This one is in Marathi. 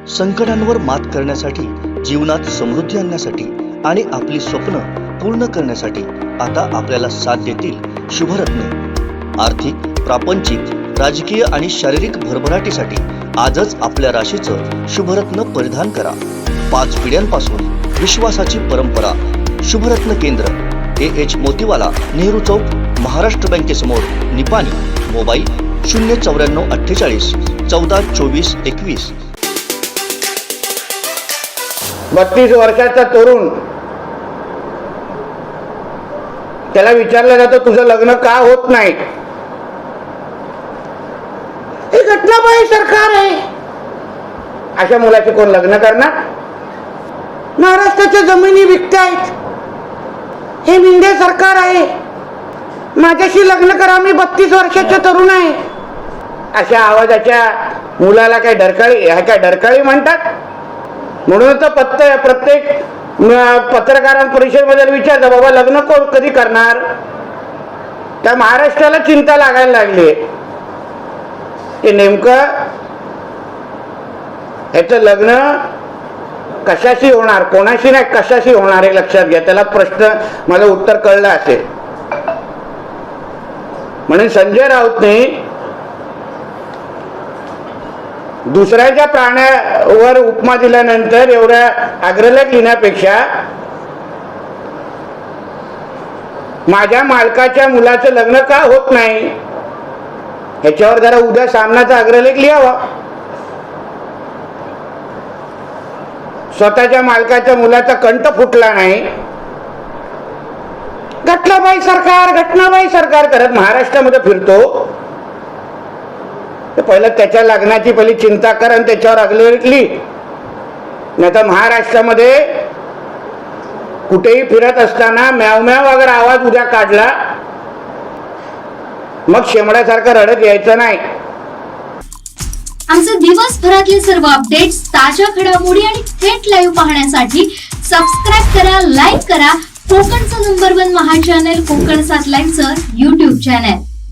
संकटांवर मात करण्यासाठी, जीवनात समृद्धी आणण्यासाठी आणि आपली स्वप्न पूर्ण करण्यासाठी आता आपल्याला साथ देतील शुभरत्न। आर्थिक, प्रापंचिक, राजकीय आणि शारीरिक भरभराटीसाठी आजच आपल्या राशीचं शुभरत्न परिधान करा। 5 पिढ्यांपासून विश्वासाची परंपरा। शुभरत्न केंद्र AH मोतीवाला, नेहरू चौक, महाराष्ट्र बँकेसमोर, निपाणी। मोबाईल 09448 14 24 21। 32 वर्षाचा तरुण, त्याला विचारलं जातं तुझं लग्न का होत नाही? हे घटनाबाई सरकार आहे, अशा मुलाचे कोण लग्न करणार? महाराष्ट्राच्या जमिनी विकतायत, हे मिंदे सरकार आहे, माझ्याशी लग्न करा, मी 32 वर्षाचा तरुण आहे, अशा आवाजाच्या मुलाला काय डरकाळी, ह्या काय डरकाळी म्हणतात? म्हणून तर प्रत्येक पत्रकार परिषदेमध्ये विचारतात बाबा लग्न कोण कधी करणार? त्या महाराष्ट्राला चिंता लागायला लागली की नेमकं ह्याचं लग्न कशाशी होणार, कोणाशी नाही कशाशी होणार हे लक्षात घ्या। त्याला प्रश्न मला उत्तर कळलं असेल। म्हणून संजय राऊतने दुसऱ्याच्या प्राण्यावर उपमा दिल्यानंतर एवढ्या अग्रलेख लिहिण्यापेक्षा माझ्या मालकाच्या मुलाचं लग्न का होत नाही ह्याच्यावर जरा उद्या सामनाचा अग्रलेख लिहावा। स्वतःच्या मालकाच्या मुलाचा कंठ फुटला नाही, घटनाबाई सरकार करत महाराष्ट्रामध्ये फिरतो, पहिलं त्याच्या लग्नाची पहिली चिंता कर आणि त्याच्यावर अग्रलेख लिह। नाही तर महाराष्ट्रामध्ये कुठेही फिरत असताना म्याव म्याव अगर आवाज उद्या काढला मग शेमड्यासारखं रडत यायचं नाही। आमचे दिवसभरातले सर्व अपडेट्स, ताज्या घडामोडी आणि थेट लाईव्ह पाहण्यासाठी सबस्क्राईब करा, लाईक करा कोकणचं नंबर 1 महा चॅनल कोकण 7 लाईव्हचं YouTube चॅनल।